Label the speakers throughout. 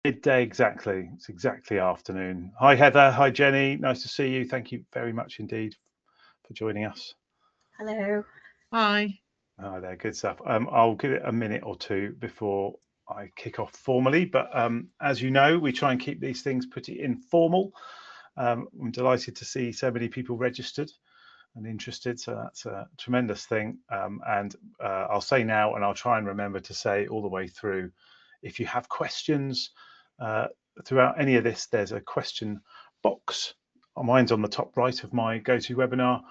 Speaker 1: Midday exactly. It's exactly afternoon. Hi Heather. Hi Jenny. Nice to see you. Thank you very much indeed for joining us.
Speaker 2: Hello.
Speaker 3: Hi.
Speaker 1: Hi there. Good stuff. I'll give it a minute or two before I kick off formally. But as you know, we try and keep these things pretty informal. I'm delighted to see so many people registered and interested, so that's a tremendous thing. And I'll say now, and I'll try and remember to say all the way through, if you have questions throughout any of this, there's a question box. Mine's on the top right of my GoToWebinar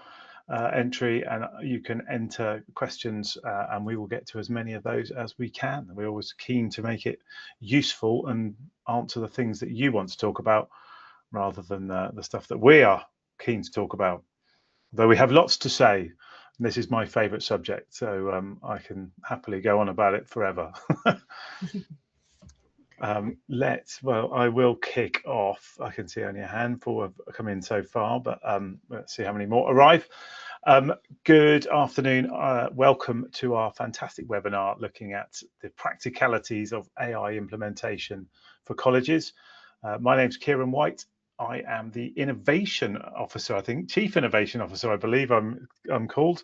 Speaker 1: entry, and you can enter questions and we will get to as many of those as we can. We're always keen to make it useful and answer the things that you want to talk about rather than the stuff that we are keen to talk about. Though we have lots to say, and this is my favourite subject, so I can happily go on about it forever. Well, I will kick off. I can see only a handful have come in so far, but let's see how many more arrive. Good afternoon. Welcome to our fantastic webinar looking at the practicalities of AI implementation for colleges. My name's Kieran White. I am the Innovation Officer, I think, Chief Innovation Officer, I believe I'm called,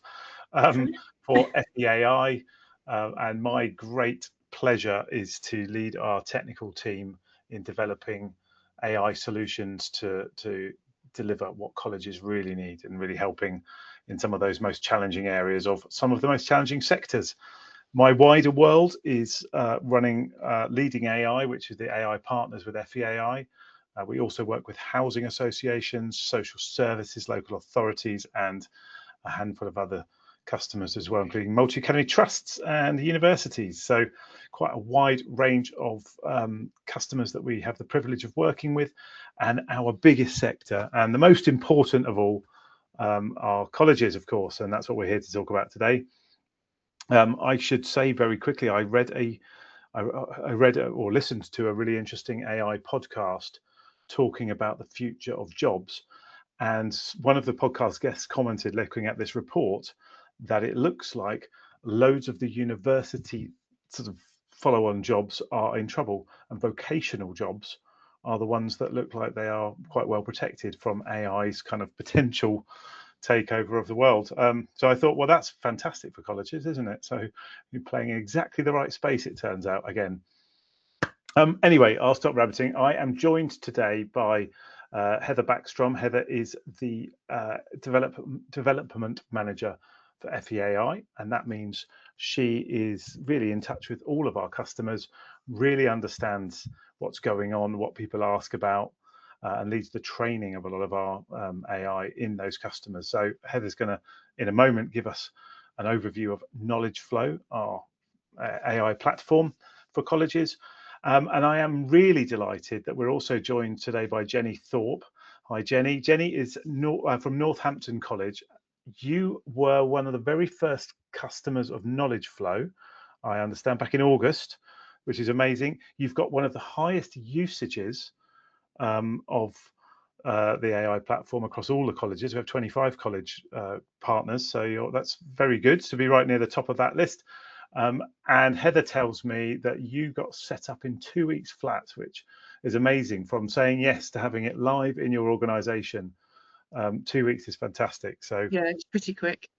Speaker 1: for FEA-I, and my great pleasure is to lead our technical team in developing AI solutions to deliver what colleges really need and really helping in some of those most challenging areas of some of the most challenging sectors. My wider world is running Leading AI, which is the AI partners with FEA-I. We also work with housing associations, social services, local authorities, and a handful of other customers as well, including multi-academy trusts and universities. So quite a wide range of customers that we have the privilege of working with. And our biggest sector and the most important of all are colleges, of course, and that's what we're here to talk about today. I should say very quickly, I read or listened to a really interesting AI podcast talking about the future of jobs. And one of the podcast guests commented, looking at this report, that it looks like loads of the university sort of follow-on jobs are in trouble, and vocational jobs are the ones that look like they are quite well protected from AI's kind of potential takeover of the world. So I thought, well, that's fantastic for colleges, isn't it? So you're playing in exactly the right space, it turns out, again. Anyway, I'll stop rabbiting. I am joined today by Heather Backstrom. Heather is the development manager for FEA-I, and that means she is really in touch with all of our customers, really understands what's going on, what people ask about, and leads the training of a lot of our AI in those customers. So Heather's going to, in a moment, give us an overview of KnowledgeFlow, our AI platform for colleges. And I am really delighted that we're also joined today by Jenny Thorpe. Hi, Jenny. Jenny is from Northampton College. You were one of the very first customers of KnowledgeFlow, I understand, back in August, which is amazing. You've got one of the highest usages of the AI platform across all the colleges. We have 25 college partners, so that's very good to be right near the top of that list. And Heather tells me that you got set up in 2 weeks flat, which is amazing. From saying yes to having it live in your organization, 2 weeks is fantastic. So
Speaker 3: yeah, it's pretty quick.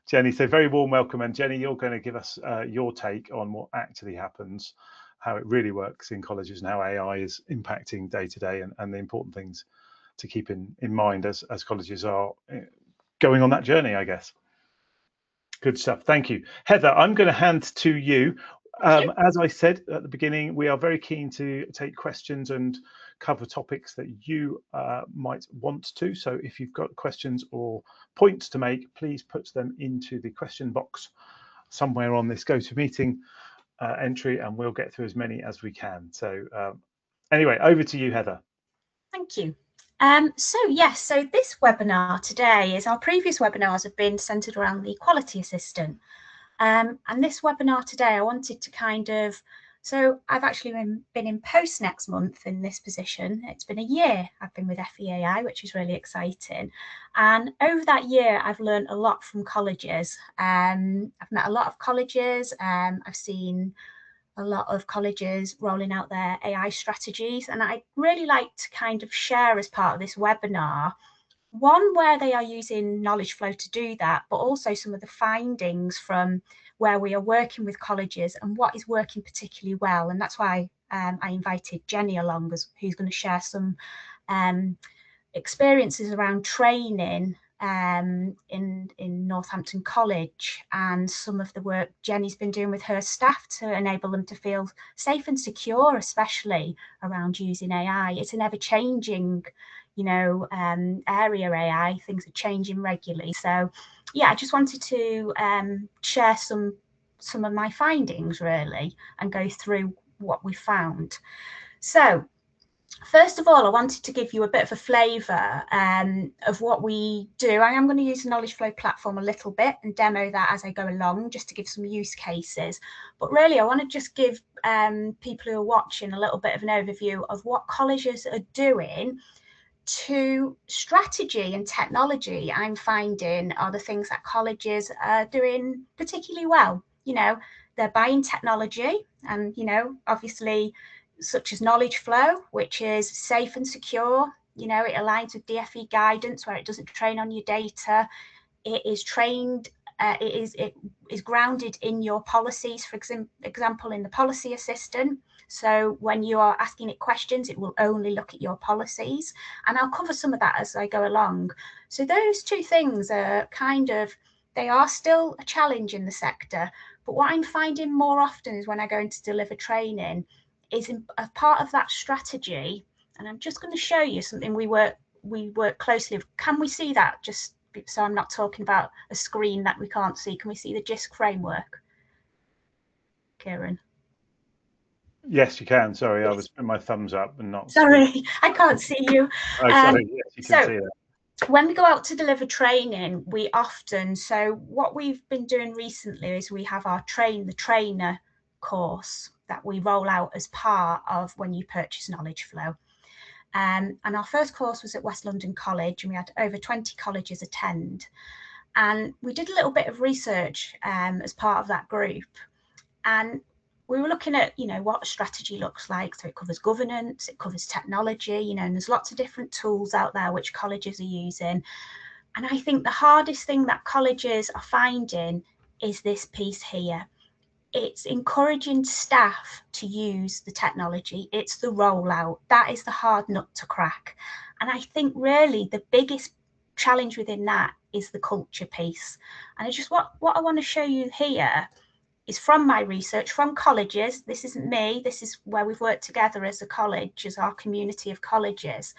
Speaker 1: Jenny, so very warm welcome. And Jenny, you're going to give us your take on what actually happens, how it really works in colleges, and how AI is impacting day to day, and the important things to keep in mind as colleges are going on that journey, I guess. Good stuff. Thank you. Heather, I'm going to hand to you. As I said at the beginning, we are very keen to take questions and cover topics that you might want to. So if you've got questions or points to make, please put them into the question box somewhere on this GoToMeeting entry, and we'll get through as many as we can. So anyway, over to you, Heather.
Speaker 2: Thank you. So this webinar today, is our previous webinars have been centered around the quality assistant. And this webinar today, I wanted to so I've actually been in post next month in this position. It's been a year I've been with FEA-I, which is really exciting. And over that year, I've learned a lot from colleges. I've met a lot of colleges. I've seen a lot of colleges rolling out their AI strategies. And I'd really like to kind of share as part of this webinar, one where they are using KnowledgeFlow to do that, but also some of the findings from where we are working with colleges and what is working particularly well. And that's why I invited Jenny along, who's going to share some experiences around training in Northampton College, and some of the work Jenny's been doing with her staff to enable them to feel safe and secure, especially around using AI. It's an ever-changing, area, AI. Things are changing regularly. So yeah, I just wanted to share some of my findings really and go through what we found. So first of all, I wanted to give you a bit of a flavour of what we do. I am going to use the KnowledgeFlow platform a little bit and demo that as I go along, just to give some use cases. But really, I want to just give people who are watching a little bit of an overview of what colleges are doing to strategy and technology. I'm finding are the things that colleges are doing particularly well. They're buying technology and, obviously, such as KnowledgeFlow, which is safe and secure. It aligns with DFE guidance where it doesn't train on your data. It is trained, it is grounded in your policies, for example, in the policy assistant. So when you are asking it questions, it will only look at your policies. And I'll cover some of that as I go along. So those two things are they are still a challenge in the sector. But what I'm finding more often is when I go in to deliver training, is a part of that strategy. And I'm just going to show you something we work closely with. Can we see that? Just so I'm not talking about a screen that we can't see. Can we see the JISC framework, Kieran?
Speaker 1: Yes, you can. Sorry, I was putting my thumbs up and not.
Speaker 2: Sorry, I can't see you.
Speaker 1: Oh, sorry. Yes, you can see that.
Speaker 2: When we go out to deliver training, we often, so what we've been doing recently is we have our Train the Trainer course that we roll out as part of when you purchase KnowledgeFlow. And our first course was at West London College, and we had over 20 colleges attend. And we did a little bit of research as part of that group. And we were looking at, what a strategy looks like. So it covers governance, it covers technology, and there's lots of different tools out there which colleges are using. And I think the hardest thing that colleges are finding is this piece here. It's encouraging staff to use the technology. It's the rollout. That is the hard nut to crack. And I think really the biggest challenge within that is the culture piece. And what I want to show you here is from my research from colleges. This isn't me. This is where we've worked together as a college, as our community of colleges.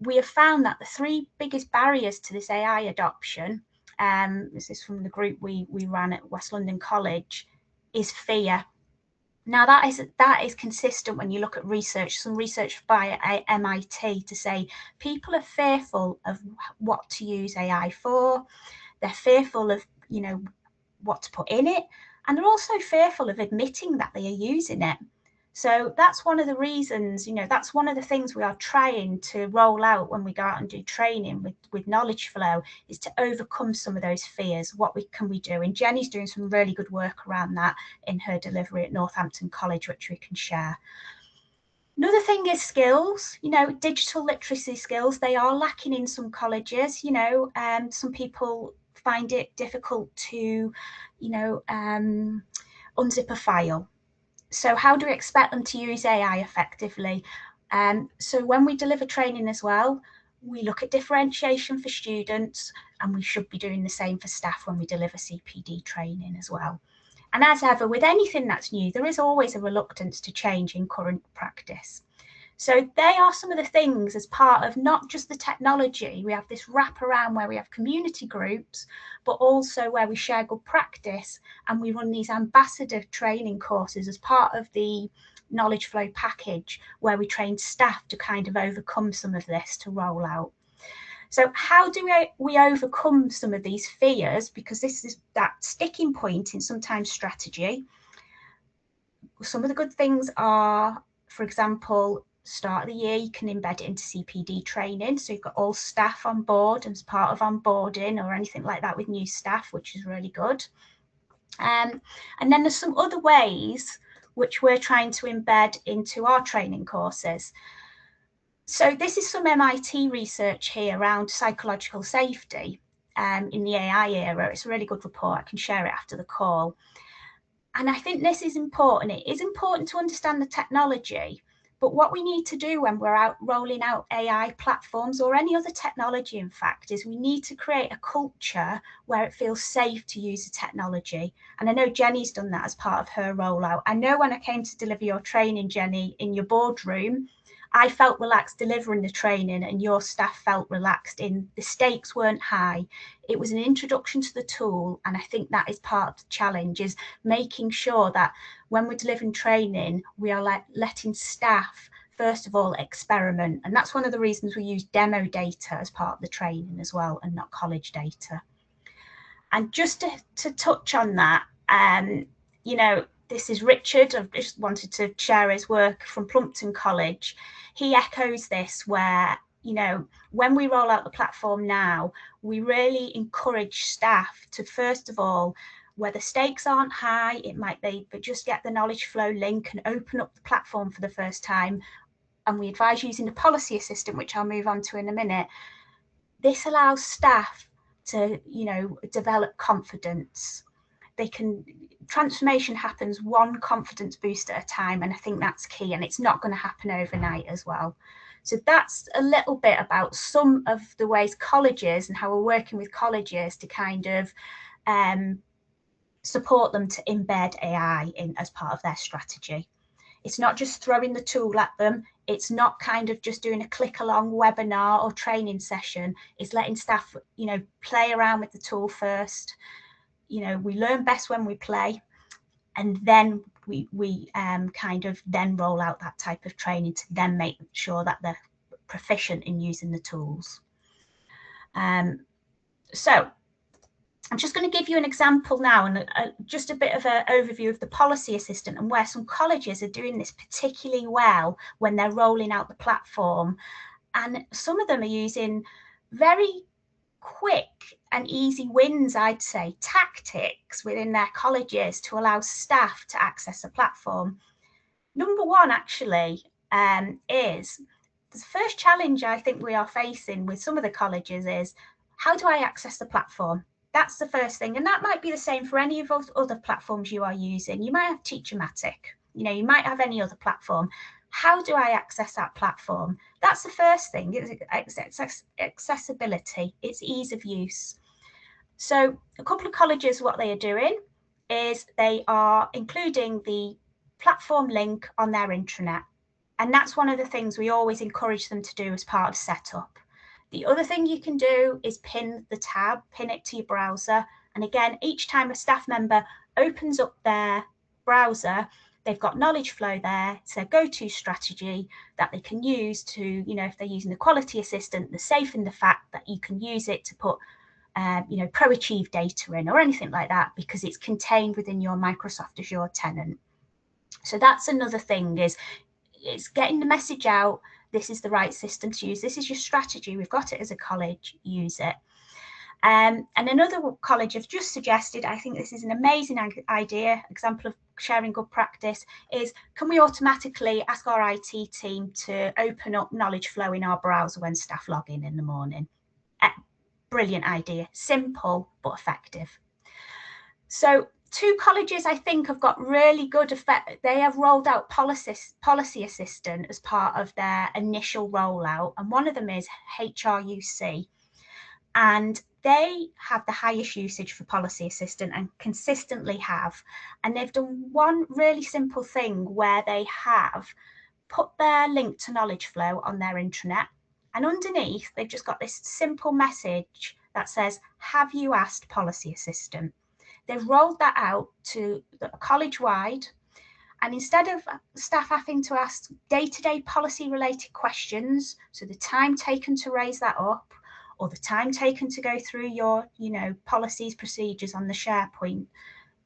Speaker 2: We have found that the three biggest barriers to this AI adoption, this is from the group we ran at West London College, is fear. Now that is consistent when you look at research, some research by MIT to say people are fearful of what to use AI for. They're fearful of, what to put in it. And they're also fearful of admitting that they are using it. So that's one of the reasons, that's one of the things we are trying to roll out when we go out and do training with KnowledgeFlow, is to overcome some of those fears. What can we do? And Jenny's doing some really good work around that in her delivery at Northampton College, which we can share. Another thing is skills, digital literacy skills. They are lacking in some colleges. Some people find it difficult to, unzip a file. So how do we expect them to use AI effectively? So when we deliver training as well, we look at differentiation for students, and we should be doing the same for staff when we deliver CPD training as well. And as ever, with anything that's new, there is always a reluctance to change in current practice. So they are some of the things as part of not just the technology. We have this wraparound where we have community groups, but also where we share good practice, and we run these ambassador training courses as part of the KnowledgeFlow package, where we train staff to kind of overcome some of this to roll out. So how do we overcome some of these fears? Because this is that sticking point in sometimes strategy. Some of the good things are, for example, start of the year, you can embed it into CPD training. So you've got all staff on board as part of onboarding or anything like that with new staff, which is really good. And then there's some other ways which we're trying to embed into our training courses. So this is some MIT research here around psychological safety in the AI era. It's a really good report. I can share it after the call. And I think this is important. It is important to understand the technology, but what we need to do when we're out rolling out AI platforms or any other technology, in fact, is we need to create a culture where it feels safe to use the technology. And I know Jenny's done that as part of her rollout. I know when I came to deliver your training, Jenny, in your boardroom, I felt relaxed delivering the training and your staff felt relaxed in the stakes weren't high. It was an introduction to the tool. And I think that is part of the challenge, is making sure that when we're delivering training, we are letting staff, first of all, experiment. And that's one of the reasons we use demo data as part of the training as well, and not college data. And just to touch on that, you know, this is Richard. I've just wanted to share his work from Plumpton College. He echoes this where, you know, when we roll out the platform now, we really encourage staff to, first of all, where the stakes aren't high, it might be, but just get the KnowledgeFlow link and open up the platform for the first time. And we advise using the policy assistant, which I'll move on to in a minute. This allows staff to, you know, develop confidence. Transformation happens one confidence boost at a time, and I think that's key, and it's not going to happen overnight as well. So that's a little bit about some of the ways colleges and how we're working with colleges to kind of support them to embed AI in as part of their strategy. It's not just throwing the tool at them. It's not kind of just doing a click along webinar or training session. It's letting staff, you know, play around with the tool first. You know, we learn best when we play, and then we kind of then roll out that type of training to then make sure that they're proficient in using the tools. So I'm just going to give you an example now, and just a bit of an overview of the policy assistant and where some colleges are doing this particularly well when they're rolling out the platform. And some of them are using very quick and easy wins, I'd say, tactics within their colleges to allow staff to access the platform. Number one, actually, is the first challenge I think we are facing with some of the colleges is, how do I access the platform? That's the first thing. And that might be the same for any of those other platforms you are using. You might have Teachermatic, you know, you might have any other platform. How do I access that platform? That's the first thing. It's accessibility. It's ease of use. So a couple of colleges, what they are doing is they are including the platform link on their intranet. And that's one of the things we always encourage them to do as part of setup. The other thing you can do is pin the tab, pin it to your browser. And again, each time a staff member opens up their browser, they've got KnowledgeFlow there. It's their go-to strategy that they can use to, you know, if they're using the quality assistant, they're safe in the fact that you can use it to put, you know, ProAchieve data in or anything like that, because it's contained within your Microsoft Azure tenant. So that's another thing, is it's getting the message out. This is the right system to use. This is your strategy. We've got it as a college. Use it. And another college have just suggested, I think this is an amazing idea, example of sharing good practice, is can we automatically ask our IT team to open up KnowledgeFlow in our browser when staff log in the morning? Brilliant idea. Simple but effective. So two colleges I think have got really good effect. They have rolled out policy assistant as part of their initial rollout, and one of them is HRUC, and they have the highest usage for policy assistant and consistently have. And they've done one really simple thing where they have put their link to KnowledgeFlow on their intranet, and underneath they've just got this simple message that says, have you asked policy assistant? They've rolled that out to the college-wide, and instead of staff having to ask day-to-day policy-related questions, so the time taken to raise that up, or the time taken to go through your, you know, policies, procedures on the SharePoint,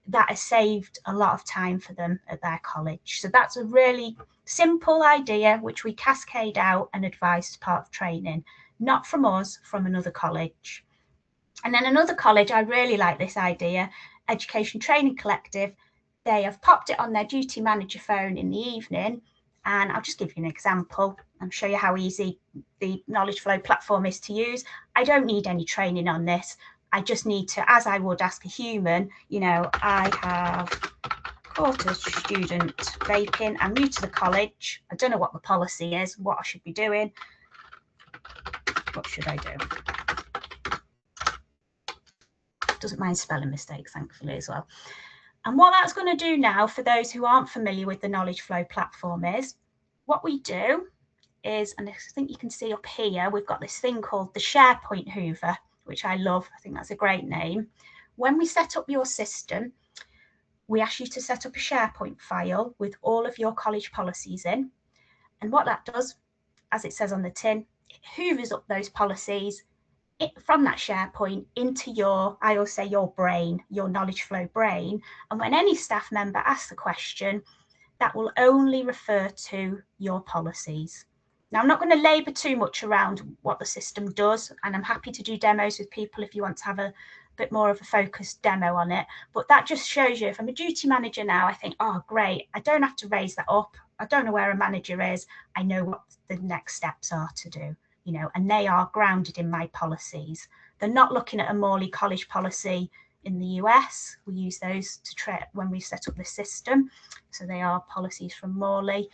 Speaker 2: that has saved a lot of time for them at their college. So that's a really simple idea, which we cascade out and advise as part of training, not from us, from another college. And then another college, I really like this idea, Education Training Collective. they have popped it on their duty manager phone in the evening. And I'll just give you an example and show you how easy the KnowledgeFlow platform is to use. I don't need any training on this. I just need to, as I would ask a human, you know, I have caught a student vaping. I'm new to the college. I don't know what the policy is, what I should be doing. What should I do? Doesn't mind spelling mistakes, thankfully, as well. And what that's going to do now, for those who aren't familiar with the KnowledgeFlow platform, is what we do is, and I think you can see up here, we've got this thing called the SharePoint Hoover, which I love. I think that's a great name. When we set up your system, we ask you to set up a SharePoint file with all of your college policies in. And what that does, as it says on the tin, it hoovers up those policies from that SharePoint into your, I always say, your brain, your KnowledgeFlow brain. And when any staff member asks a question, that will only refer to your policies. Now, I'm not going to labour too much around what the system does, and I'm happy to do demos with people if you want to have a bit more of a focused demo on it. But that just shows you, if I'm a duty manager now, I think, oh, great, I don't have to raise that up. I don't know where a manager is. I know what the next steps are to do. You know, and they are grounded in my policies. They're not looking at a Morley College policy in the US. We use those to when we set up the system. So they are policies from Morley.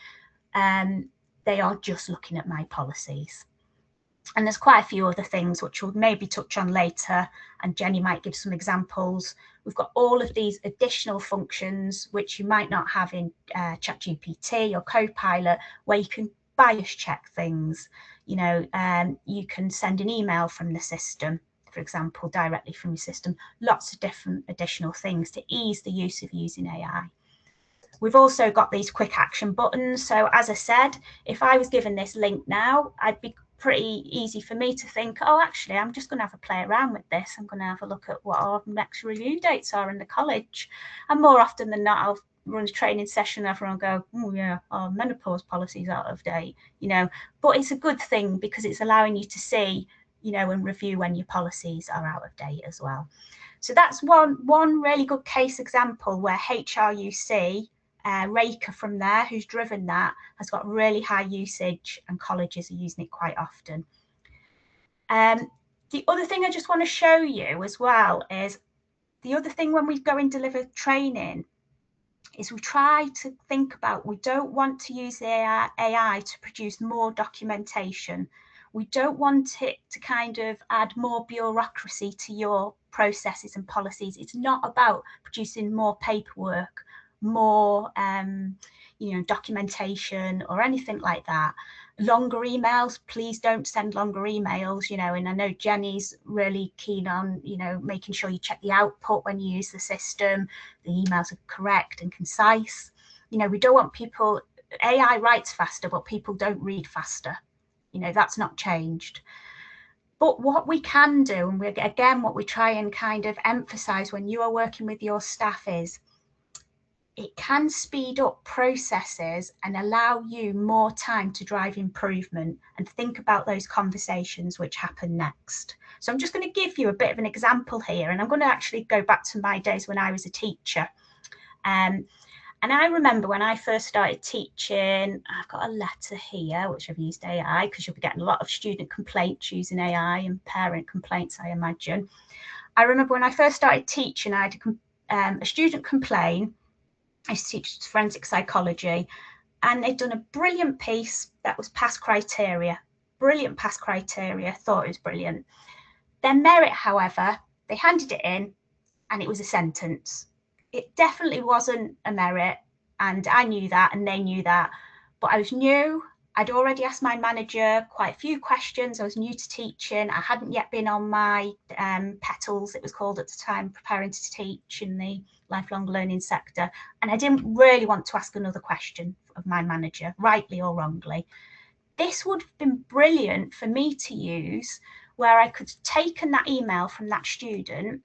Speaker 2: They are just looking at my policies. And there's quite a few other things which we'll maybe touch on later, and Jenny might give some examples. We've got all of these additional functions which you might not have in ChatGPT or Copilot, where you can bias check things. You know, you can send an email from the system, for example, directly from your system. Lots of different additional things to ease the use of using AI. We've also got these quick action buttons. So as I said, if I was given this link now, I'd be pretty easy for me to think, oh, actually, I'm just going to have a play around with this. I'm going to have a look at what our next review dates are in the college. And more often than not, I'll run a training session, everyone will go, oh yeah, our menopause policy is out of date, you know. But it's a good thing because it's allowing you to see, you know, and review when your policies are out of date as well. So that's one really good case example where HRUC, Raker from there, who's driven that, has got really high usage and colleges are using it quite often. The other thing I just want to show you as well is the other thing when we go and deliver training is we try to think about, we don't want to use the AI to produce more documentation. We don't want it to kind of add more bureaucracy to your processes and policies. It's not about producing more paperwork, more you know, documentation or anything like that. Longer emails, please don't send longer emails, you know, and I know Jenny's really keen on, you know, making sure you check the output when you use the system, the emails are correct and concise. You know, we don't want people, AI writes faster, but people don't read faster. You know, that's not changed. But what we can do, and again, what we try and kind of emphasize when you are working with your staff is, it can speed up processes and allow you more time to drive improvement and think about those conversations which happen next. So I'm just going to give you a bit of an example here, and I'm going to actually go back to my days when I was a teacher. And I remember when I first started teaching, I've got a letter here, which I've used AI, because you'll be getting a lot of student complaints using AI and parent complaints, I imagine. I remember when I first started teaching, I had a student complain. I used to teach forensic psychology, and they'd done a brilliant piece that was past criteria, brilliant past criteria, thought it was brilliant. Their merit, however, they handed it in and it was a sentence. It definitely wasn't a merit, and I knew that and they knew that, but I was new. I'd already asked my manager quite a few questions. I was new to teaching. I hadn't yet been on my petals, it was called at the time, preparing to teach in the lifelong learning sector. And I didn't really want to ask another question of my manager, rightly or wrongly. This would have been brilliant for me to use, where I could have taken that email from that student.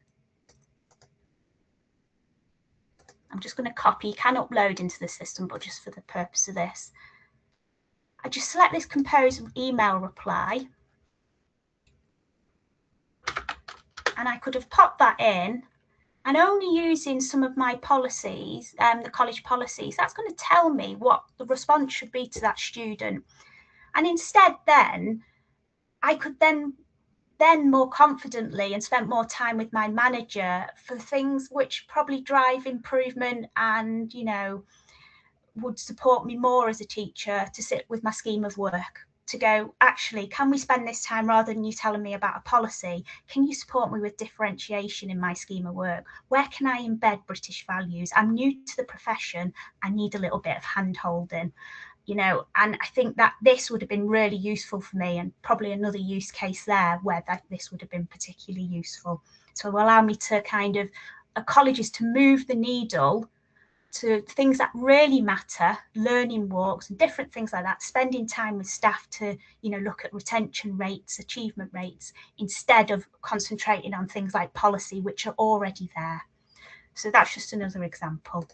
Speaker 2: I'm just going to copy, you can upload into the system, but just for the purpose of this, I just select this compose email reply, and I could have popped that in and only using some of my policies, the college policies, that's going to tell me what the response should be to that student. And instead, then I could then more confidently and spent more time with my manager for things which probably drive improvement and, you know, would support me more as a teacher to sit with my scheme of work, to go, actually, can we spend this time, rather than you telling me about a policy, can you support me with differentiation in my scheme of work? Where can I embed British values? I'm new to the profession. I need a little bit of hand holding, you know, and I think that this would have been really useful for me, and probably another use case there where this would have been particularly useful. So it will allow me to kind of, colleges to move the needle to things that really matter, learning walks and different things like that, spending time with staff to, you know, look at retention rates, achievement rates, instead of concentrating on things like policy, which are already there. So that's just another example.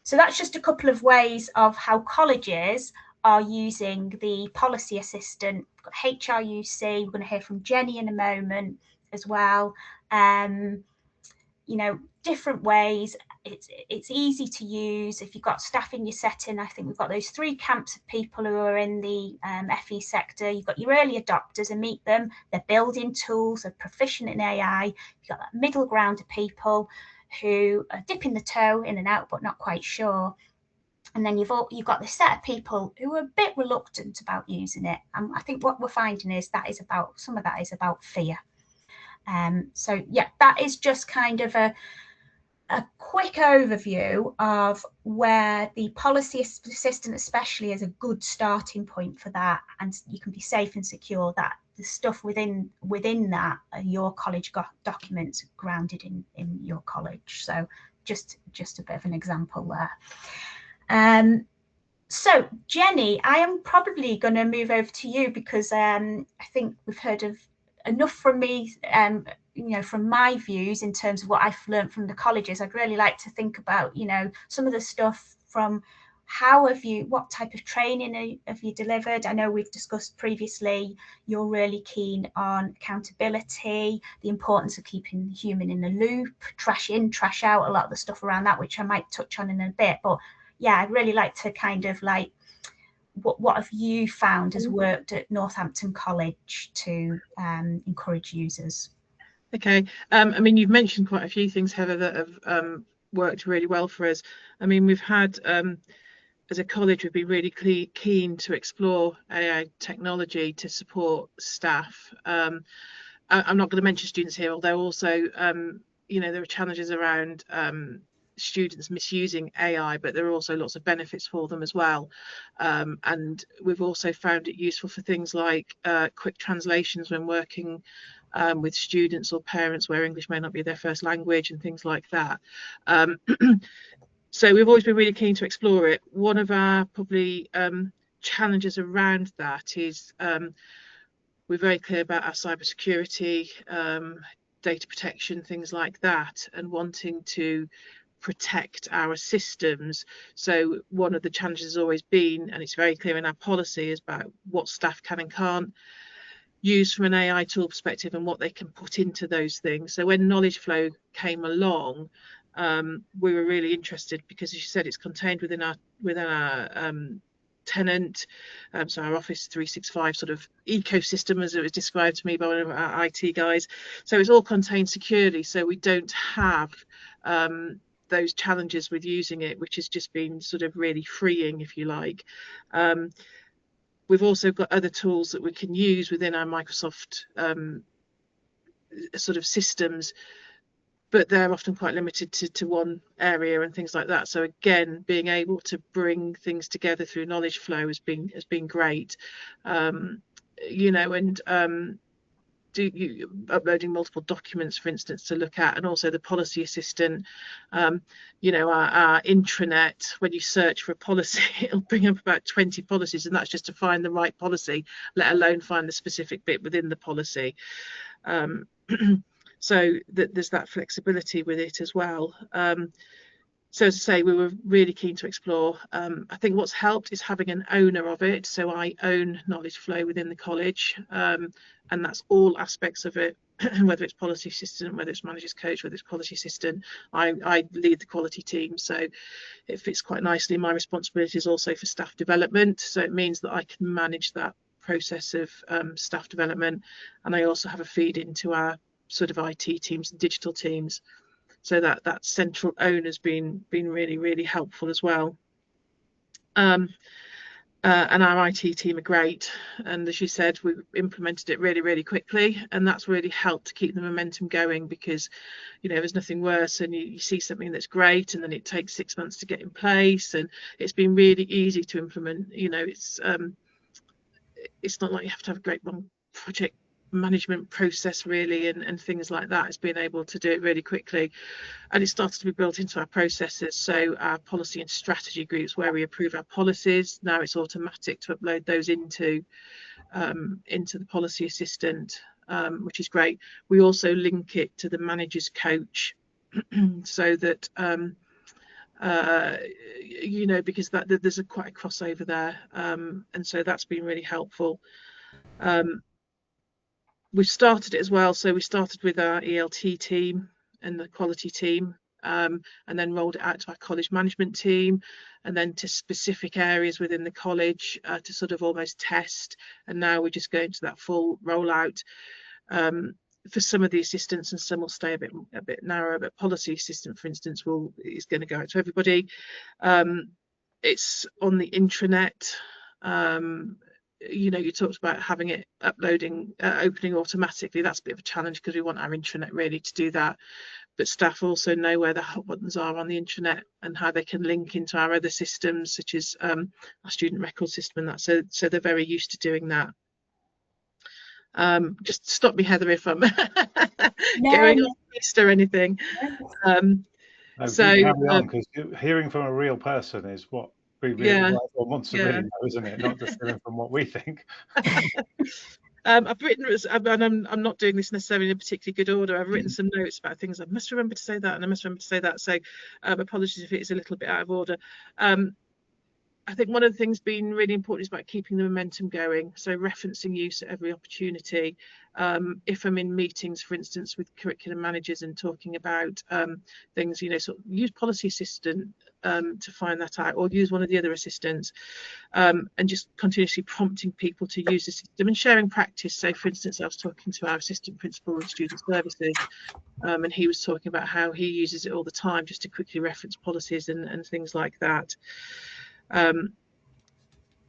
Speaker 2: So that's just a couple of ways of how colleges are using the policy assistant. We've got HRUC, we're going to hear from Jenny in a moment as well. You know, different ways. It's easy to use. If you've got staff in your setting, I think we've got those three camps of people who are in the FE sector. You've got your early adopters and meet them. They're building tools, they're proficient in AI. You've got that middle ground of people who are dipping the toe in and out, but not quite sure. And then you've got this set of people who are a bit reluctant about using it. And I think what we're finding is some of that is about fear. So yeah, that is just kind of a quick overview of where the policy assistant especially is a good starting point for that, and you can be safe and secure that the stuff within that your college documents grounded in your college. So just a bit of an example there. So Jenny, I am probably going to move over to you because I think we've heard of enough from me, you know, from my views in terms of what I've learned from the colleges. I'd really like to think about, you know, some of the stuff from what type of training have you delivered? I know we've discussed previously, you're really keen on accountability, the importance of keeping the human in the loop, trash in, trash out, a lot of the stuff around that, which I might touch on in a bit. But yeah, I'd really like to kind of like, what have you found has worked at Northampton College to encourage users?
Speaker 3: Okay, I mean, you've mentioned quite a few things, Heather, that have worked really well for us. I mean, we've had, as a college, we've been really keen to explore AI technology to support staff. I'm not going to mention students here, although also, you know, there are challenges around students misusing AI, but there are also lots of benefits for them as well. And we've also found it useful for things like quick translations when working with students or parents where English may not be their first language and things like that. So we've always been really keen to explore it. One of our probably challenges around that is we're very clear about our cybersecurity, data protection, things like that, and wanting to protect our systems. So one of the challenges has always been, and it's very clear in our policy, is about what staff can and can't use from an AI tool perspective and what they can put into those things. So when KnowledgeFlow came along, we were really interested because, as you said, it's contained within our tenant, so our Office 365 sort of ecosystem, as it was described to me by one of our IT guys. So it's all contained securely, so we don't have those challenges with using it, which has just been sort of really freeing, if you like. We've also got other tools that we can use within our Microsoft sort of systems, but they're often quite limited to one area and things like that. So again, being able to bring things together through KnowledgeFlow has been great. You know, and uploading multiple documents, for instance, to look at, and also the policy assistant. You know, our intranet, when you search for a policy, it'll bring up about 20 policies, and that's just to find the right policy, let alone find the specific bit within the policy. So there's that flexibility with it as well. So as I say, we were really keen to explore. I think what's helped is having an owner of it. So I own KnowledgeFlow within the college, and that's all aspects of it whether it's policy assistant, whether it's manager's coach, whether it's quality assistant. I lead the quality team, so it fits quite nicely. My responsibility is also for staff development, so it means that I can manage that process of staff development, and I also have a feed into our sort of IT teams and digital teams, so that central own has been really helpful as well. And our IT team are great, and as you said, we implemented it really quickly, and that's really helped to keep the momentum going, because there's nothing worse and you see something that's great and then it takes 6 months to get in place, and it's been really easy to implement. It's not like you have to have a great long project management process really, and things like that. It's been able to do it really quickly, and it started to be built into our processes. So our policy and strategy groups, where we approve our policies, now it's automatic to upload those into the policy assistant, which is great. We also link it to the manager's coach so that because there's quite a crossover there, and so that's been really helpful. We've started it as well, so we started with our ELT team and the quality team, and then rolled it out to our college management team, and then to specific areas within the college to sort of almost test, and now we're just going to that full rollout for some of the assistants, and some will stay a bit narrower, but policy assistant, for instance, is going to go out to everybody. It's on the intranet. You talked about having it opening automatically. That's a bit of a challenge because we want our intranet really to do that, but staff also know where the hot buttons are on the intranet and how they can link into our other systems, such as our student record system and that, so they're very used to doing that. Just stop me, Heather, if I'm going off piste or anything.
Speaker 1: Carry on, because hearing from a real person is what we really wants to really know, isn't it? Not just hearing from what we think.
Speaker 3: I've written, and I'm not doing this necessarily in a particularly good order. I've written some notes about things I must remember to say that, and I must remember to say that. So apologies if it is a little bit out of order. I think one of the things being really important is about keeping the momentum going. So referencing use at every opportunity. If I'm in meetings, for instance, with curriculum managers and talking about things, sort of use policy assistant to find that out, or use one of the other assistants, and just continuously prompting people to use the system and sharing practice. So, for instance, I was talking to our assistant principal in student services, and he was talking about how he uses it all the time just to quickly reference policies and things like that.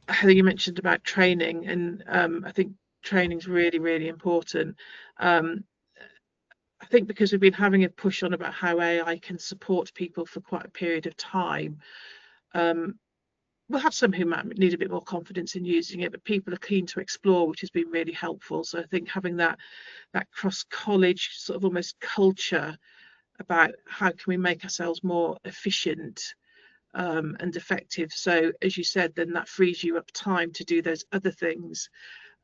Speaker 3: Heather, you mentioned about training, and I think training is really important. I think because we've been having a push on about how AI can support people for quite a period of time, we'll have some who might need a bit more confidence in using it, but people are keen to explore, which has been really helpful. So I think having that cross-college sort of almost culture about how can we make ourselves more efficient and effective. So as you said, then that frees you up time to do those other things.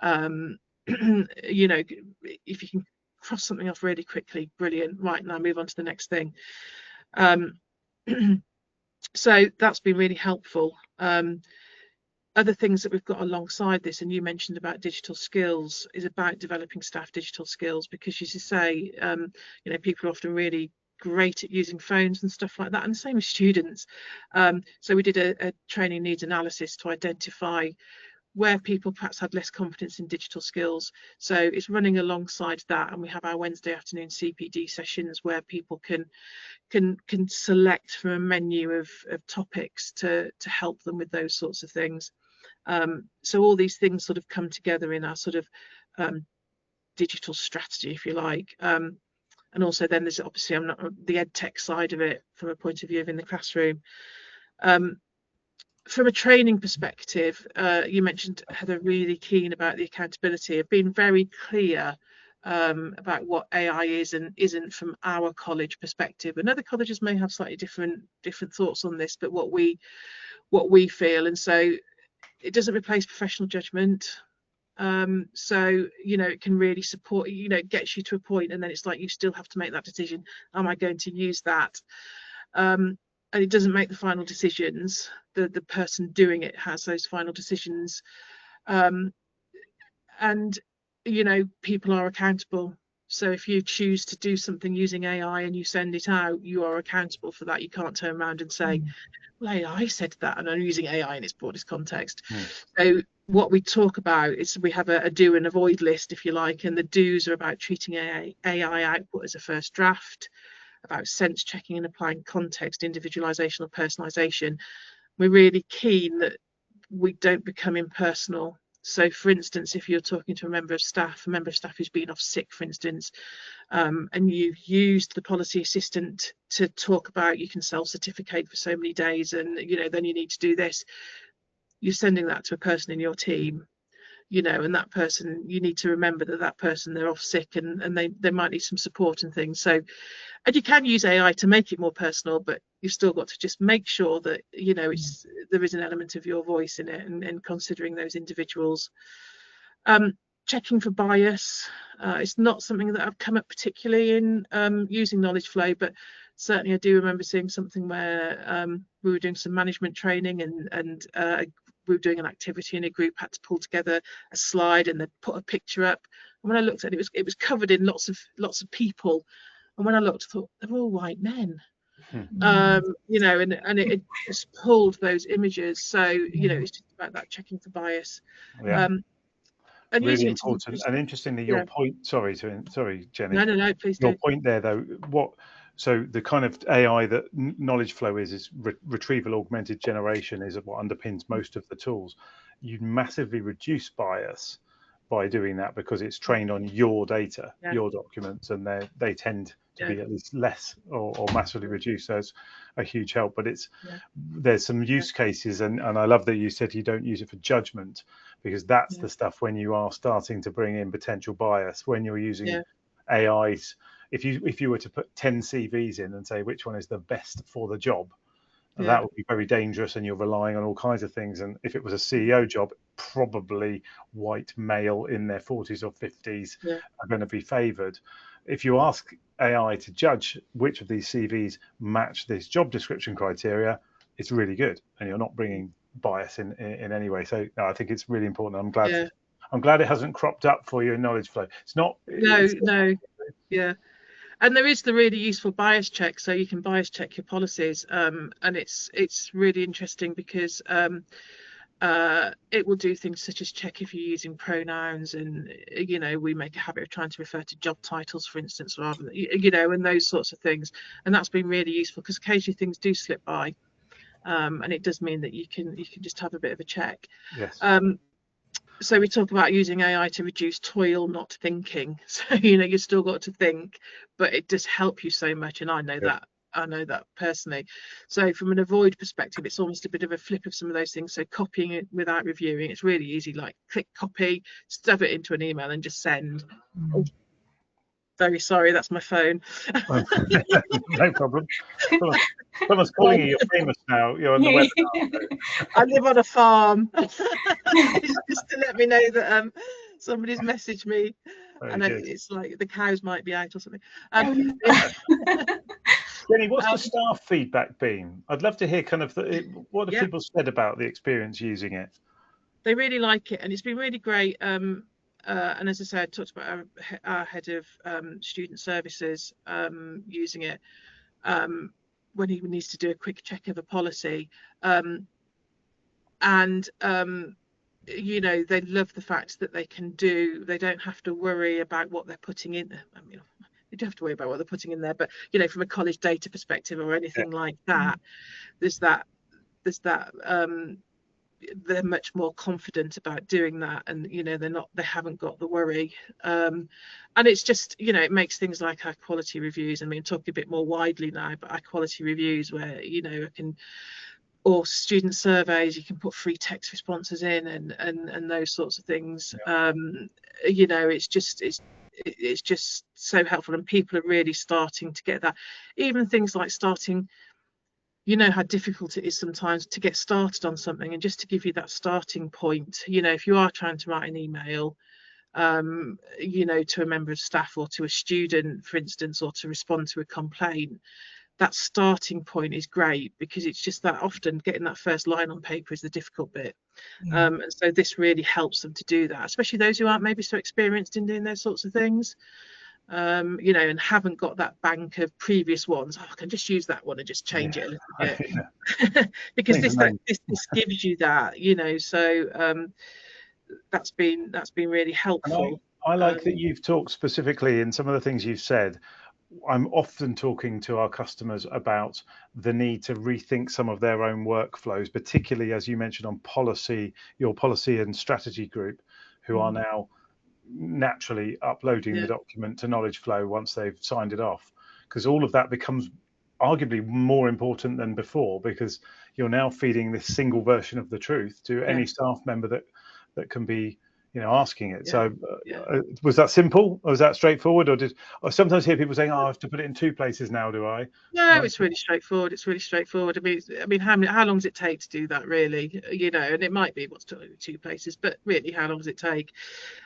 Speaker 3: If you can cross something off really quickly, brilliant. Right, now move on to the next thing. So that's been really helpful. Other things that we've got alongside this, and you mentioned about digital skills, is about developing staff digital skills, because as you say, people are often really great at using phones and stuff like that, and the same with students. So we did a training needs analysis to identify where people perhaps had less confidence in digital skills. So it's running alongside that, and we have our Wednesday afternoon CPD sessions where people can select from a menu of topics to help them with those sorts of things. So all these things sort of come together in our sort of digital strategy, if you like. And also then there's obviously the ed tech side of it from a point of view of in the classroom. From a training perspective, you mentioned, Heather, really keen about the accountability. I've been very clear about what AI is and isn't from our college perspective, and other colleges may have slightly different thoughts on this, but what we feel. And so it doesn't replace professional judgment. So it can really support, it gets you to a point, and then it's like you still have to make that decision. Am I going to use that? And it doesn't make the final decisions. The person doing it has those final decisions, and people are accountable. So if you choose to do something using AI and you send it out, you are accountable for that. You can't turn around and say, well, AI said that, and I'm using AI in its broadest context. So what we talk about is we have a do and avoid list, if you like, and the do's are about treating AI output as a first draft, about sense checking and applying context, individualization or personalization. We're really keen that we don't become impersonal. So, for instance, if you're talking to a member of staff who's been off sick, for instance, and you've used the policy assistant to talk about you can self-certificate for so many days, and then you need to do this, you're sending that to a person in your team, and that person, you need to remember that person, they're off sick and they might need some support and things. So, and you can use AI to make it more personal, but you've still got to just make sure that there is an element of your voice in it, and considering those individuals. Checking for bias, it's not something that I've come up particularly in using KnowledgeFlow, but certainly I do remember seeing something where we were doing some management training, and we were doing an activity, and a group had to pull together a slide and they'd put a picture up, and when I looked at it, it was covered in lots of people, and when I looked, I thought they're all white men. And it just pulled those images. So it's just about that checking for bias.
Speaker 1: And really important. And interestingly, your point, sorry Jenny,
Speaker 3: no, please
Speaker 1: your point there though, so the kind of AI that KnowledgeFlow is retrieval augmented generation is what underpins most of the tools. You massively reduce bias by doing that, because it's trained on your data, your documents, and they tend to be at least less or massively reduced. So it's a huge help. But there's some use cases, and I love that you said you don't use it for judgment, because that's the stuff when you are starting to bring in potential bias, when you're using AIs. If you were to put 10 CVs in and say which one is the best for the job, that would be very dangerous, and you're relying on all kinds of things. And if it was a CEO job, probably white male in their 40s or 50s are going to be favoured. If you ask AI to judge which of these CVs match this job description criteria, it's really good, and you're not bringing bias in any way. So no, I think it's really important. I'm glad it hasn't cropped up for you in KnowledgeFlow. It's not.
Speaker 3: And there is the really useful bias check, so you can bias check your policies, and it's really interesting because it will do things such as check if you're using pronouns, and we make a habit of trying to refer to job titles, for instance, rather than and those sorts of things. And that's been really useful, because occasionally things do slip by, and it does mean that you can just have a bit of a check. So we talk about using AI to reduce toil, not thinking. So you've still got to think, but it does help you so much, and I know that personally. So from an avoid perspective, it's almost a bit of a flip of some of those things. So copying it without reviewing, it's really easy. Like click copy, stuff it into an email, and just send. Oh, very sorry, that's my phone.
Speaker 1: No problem. Someone's calling you. You're famous now. You're on the webinar.
Speaker 3: I live on a farm. Just to let me know that somebody's messaged me. And it's like the cows might be out or something.
Speaker 1: Jenny, what's the staff feedback been? I'd love to hear kind of what have people said about the experience using it.
Speaker 3: They really like it, and it's been really great. And as I said, I talked about our head of student services using it when he needs to do a quick check of a policy. They love the fact that they don't have to worry about what they're putting in. I mean, they do have to worry about what they're putting in there, but from a college data perspective or anything like that, there's that they're much more confident about doing that, and they haven't got the worry, and it's just it makes things like our quality reviews, I mean, talking a bit more widely now, but our quality reviews where or student surveys, you can put free text responses in, and those sorts of things. It's just so helpful, and people are really starting to get that. Even things like starting, how difficult it is sometimes to get started on something, and just to give you that starting point, if you are trying to write an email to a member of staff or to a student, for instance, or to respond to a complaint, that starting point is great, because it's just that often getting that first line on paper is the difficult bit. And so this really helps them to do that, especially those who aren't maybe so experienced in doing those sorts of things. you know, and haven't got that bank of previous ones. I can just use that one and just change it a little bit. Because this gives you that, you know. So that's been really helpful.
Speaker 1: I like that you've talked specifically in some of the things you've said. I'm often talking to our customers about the need to rethink some of their own workflows, particularly as you mentioned on policy, your policy and strategy group, who are now naturally uploading the document to KnowledgeFlow once they've signed it off, because all of that becomes arguably more important than before, because you're now feeding this single version of the truth to any staff member that can be, you know, asking it. So was that simple, or was that straightforward, or did I sometimes hear people saying, oh, I have to put it in 2 places now, do I?
Speaker 3: No, it's really straightforward. It's really straightforward. I mean, how long does it take to do that, really? You know, and it might be what's 2 places, but really, how long does it take?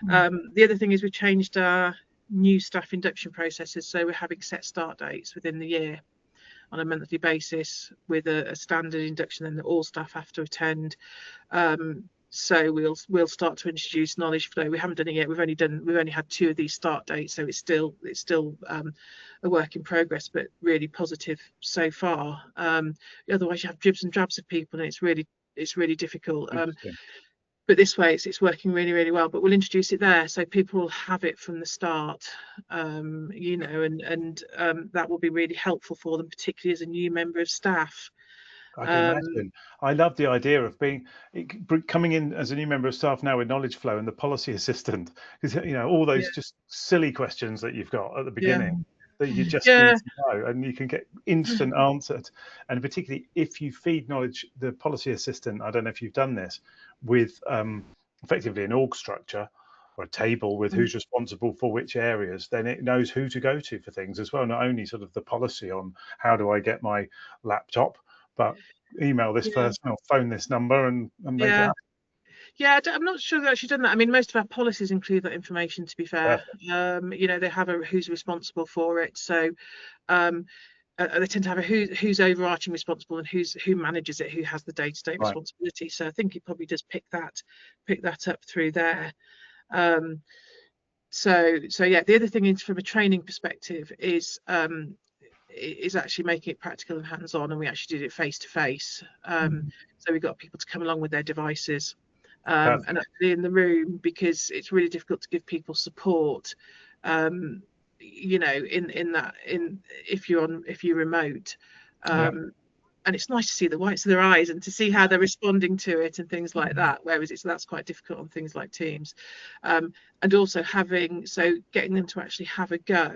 Speaker 3: The other thing is we've changed our new staff induction processes, so we're having set start dates within the year on a monthly basis with a standard induction, and all staff have to attend. So we'll start to introduce KnowledgeFlow. We haven't done it yet. We've only had 2 of these start dates, so it's still a work in progress, but really positive so far. Otherwise, you have dribs and drabs of people, and it's really difficult. But this way, it's working really, really well. But we'll introduce it there, so people will have it from the start, you know, and that will be really helpful for them, particularly as a new member of staff.
Speaker 1: I can imagine. I love the idea of coming in as a new member of staff now with KnowledgeFlow and the policy assistant, because, you know, all those just silly questions that you've got at the beginning that you just need to know, and you can get instant answered. And particularly if you feed the policy assistant, I don't know if you've done this, with effectively an org structure or a table with who's responsible for which areas, then it knows who to go to for things as well. Not only sort of the policy on how do I get my laptop, but email this person or phone this number and make it happen.
Speaker 3: Yeah, I'm not sure they've actually done that. I mean, most of our policies include that information, to be fair. You know, they have who's responsible for it. So they tend to have who's overarching responsible and who manages it, who has the day-to-day responsibility. So I think it probably does pick that up through there. So yeah, the other thing is, from a training perspective, is actually making it practical and hands-on, and we actually did it face-to-face. So we got people to come along with their devices and actually in the room, because it's really difficult to give people support, you know, if you're remote. And it's nice to see the whites of their eyes and to see how they're responding to it and things like that, whereas that's quite difficult on things like Teams. And also getting them to actually have a go,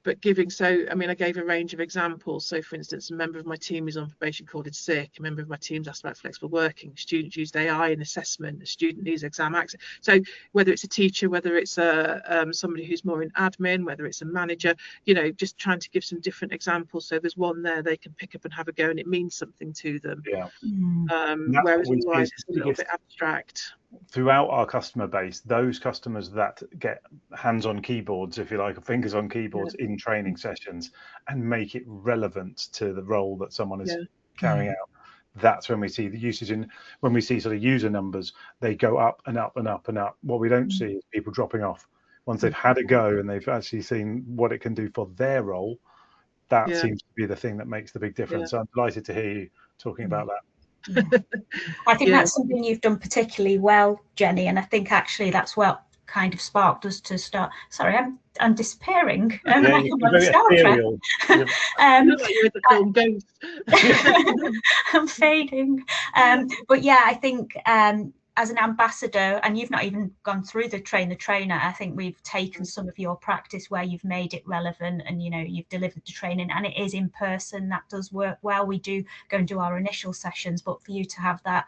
Speaker 3: but I mean, I gave a range of examples. So, for instance, a member of my team is on probation, called in sick. A member of my team's asked about flexible working. Students used AI in assessment. A student needs exam access. So, whether it's a teacher, whether it's somebody who's more in admin, whether it's a manager, you know, just trying to give some different examples. So there's one there they can pick up and have a go, and it means something to them. Whereas otherwise it's a little bit abstract.
Speaker 1: Throughout our customer base, those customers that get hands on keyboards, if you like, or fingers on keyboards in training sessions, and make it relevant to the role that someone is carrying out, that's when we see the usage. And when we see sort of user numbers, they go up and up and up and up. What we don't see is people dropping off once they've had a go and they've actually seen what it can do for their role. That seems to be the thing that makes the big difference. So I'm delighted to hear you talking about that.
Speaker 2: I think that's something you've done particularly well, Jenny, and I think actually that's what kind of sparked us to start. Sorry, I'm disappearing. I'm fading. But yeah, I think as an ambassador, and you've not even gone through the train the trainer, I think we've taken some of your practice where you've made it relevant, and you know, you've delivered the training, and it is in person. That does work well. We do go and do our initial sessions, but for you to have that,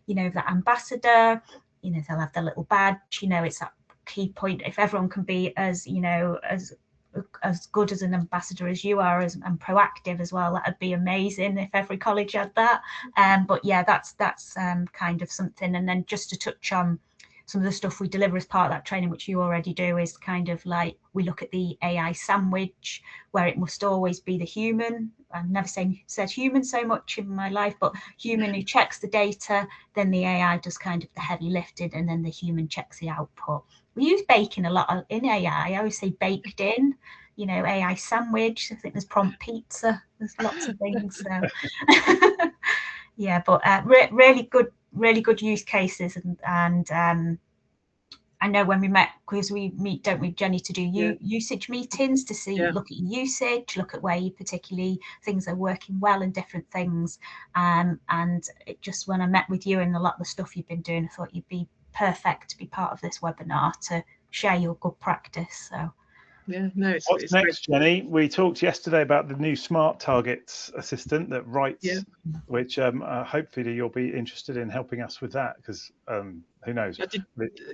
Speaker 2: you know, that ambassador, you know, they'll have their little badge, you know, it's that key point. If everyone can be as, you know, as good as an ambassador as you are, and proactive as well, that'd be amazing if every college had that. But yeah, that's kind of something. And then just to touch on some of the stuff we deliver as part of that training, which you already do, is kind of like we look at the AI sandwich, where it must always be the human. I've never said human so much in my life, but human who checks the data, then the AI does kind of the heavy lifting, and then the human checks the output. We use baking a lot in AI. I always say baked in, you know, AI sandwich. I think there's prompt pizza. There's lots of things. So yeah, but really good use cases, and I know when we met, because we meet, don't we, Jenny, to do usage meetings to see, look at usage, look at where you particularly things are working well and different things. And it just, when I met with you and a lot of the stuff you've been doing, I thought you'd be perfect to be part of this webinar to share your good practice. So
Speaker 3: yeah, no,
Speaker 1: what's next, great. Jenny? We talked yesterday about the new Smart Targets assistant that writes, which hopefully you'll be interested in helping us with that, because who knows?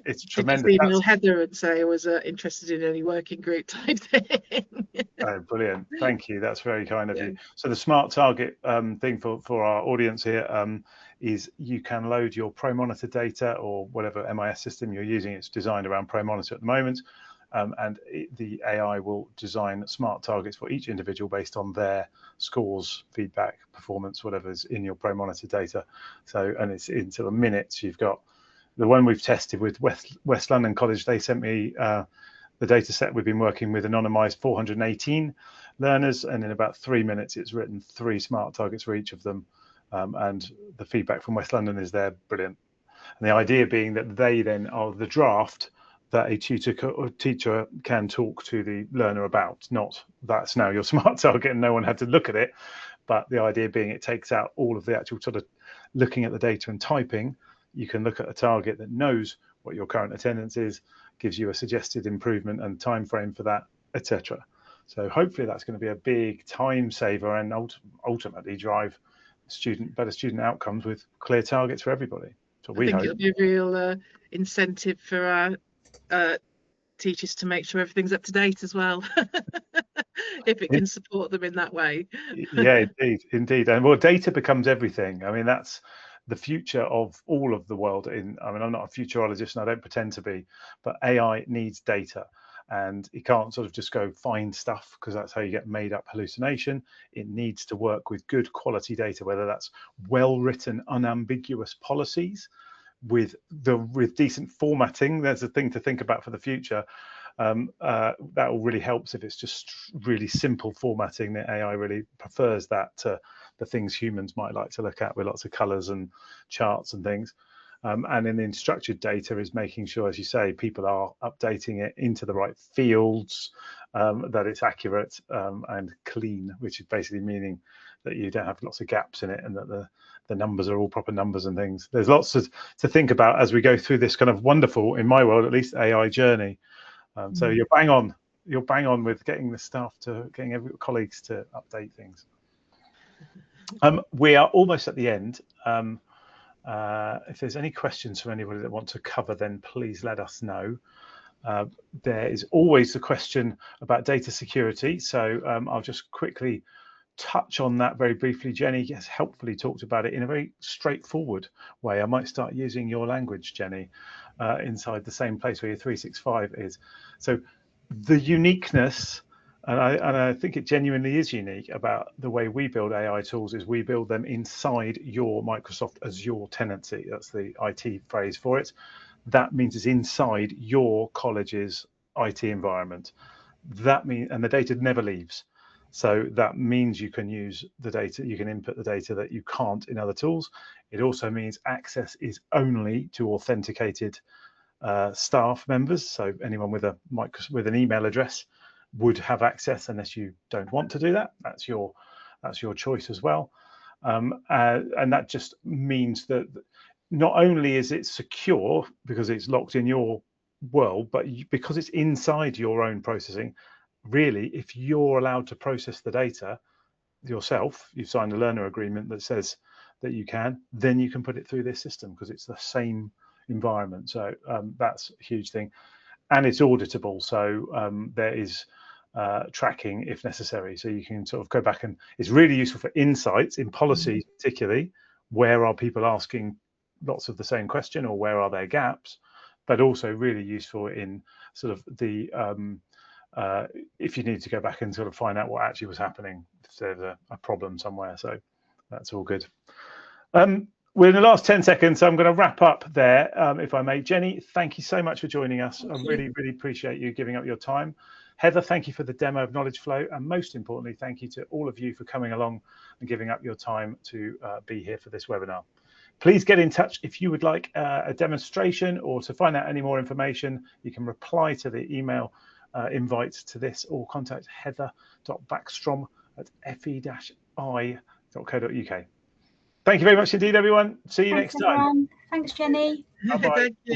Speaker 1: It's tremendous.
Speaker 3: Did you email Heather and say I was interested in any working group type thing?
Speaker 1: Oh, brilliant! Thank you. That's very kind of you. So the Smart Target thing for our audience here is you can load your ProMonitor data or whatever MIS system you're using. It's designed around ProMonitor at the moment. And the AI will design smart targets for each individual based on their scores, feedback, performance, whatever's in your ProMonitor data. So, and it's into the minutes. You've got the one we've tested with West London College. They sent me the data set we've been working with, anonymized 418 learners, and in about 3 minutes, it's written 3 smart targets for each of them. And the feedback from West London is they're brilliant. And the idea being that they then are the draft that a tutor or teacher can talk to the learner about, not that's now your smart target and no one had to look at it. But the idea being it takes out all of the actual sort of looking at the data and typing. You can look at a target that knows what your current attendance is, gives you a suggested improvement and time frame for that, etc. So hopefully that's going to be a big time saver and ultimately drive better student outcomes with clear targets for everybody. So
Speaker 3: I think it'll be a real incentive for our teachers to make sure everything's up to date as well, if it can support them in that way.
Speaker 1: Yeah, indeed. And well, data becomes everything. I mean, that's the future of all of the world. I mean, I'm not a futurologist and I don't pretend to be, but AI needs data, and it can't sort of just go find stuff, because that's how you get made up hallucination. It needs to work with good quality data, whether that's well-written, unambiguous policies with decent formatting. There's a thing to think about for the future. That will really helps if it's just really simple formatting. The AI really prefers that to the things humans might like to look at, with lots of colors and charts and things. And in the unstructured data is making sure, as you say, people are updating it into the right fields, that it's accurate and clean, which is basically meaning that you don't have lots of gaps in it, and that the numbers are all proper numbers and things. There's lots to think about as we go through this kind of wonderful, in my world at least, AI journey. So you're bang on with getting the staff getting every colleagues to update things. We are almost at the end. If there's any questions from anybody that want to cover, then please let us know. There is always the question about data security. So I'll just quickly touch on that very briefly. Jenny has helpfully talked about it in a very straightforward way. I might start using your language, Jenny, inside the same place where your 365 is. So the uniqueness, and I think it genuinely is unique about the way we build AI tools, is we build them inside your Microsoft Azure tenancy. That's the IT phrase for it. That means it's inside your college's IT environment. That means, and the data never leaves. So that means you can use the data, you can input the data that you can't in other tools. It also means access is only to authenticated staff members. So anyone with an email address would have access, unless you don't want to do that. That's your choice as well. And that just means that not only is it secure because it's locked in your world, but because it's inside your own processing. Really, if you're allowed to process the data yourself, you've signed a learner agreement that says that you can, then you can put it through this system because it's the same environment. So that's a huge thing, and it's auditable. So there is tracking if necessary. So you can sort of go back, and it's really useful for insights in policy, particularly where are people asking lots of the same question, or where are there gaps. but also really useful in sort of the if you need to go back and sort of find out what actually was happening, if there's a problem somewhere. So that's all good. We're in the last 10 seconds, so I'm going to wrap up there, if I may. Jenny, thank you so much for joining us. I really appreciate you giving up your time. Heather, thank you for the demo of KnowledgeFlow, and most importantly, thank you to all of you for coming along and giving up your time to be here for this webinar. Please get in touch if you would like a demonstration or to find out any more information. You can reply to the email invite to this or contact heather.backstrom@fe-i.co.uk. Thank you very much indeed, everyone. See you next time.
Speaker 2: Everyone. Thanks, Jenny.
Speaker 1: Bye-bye.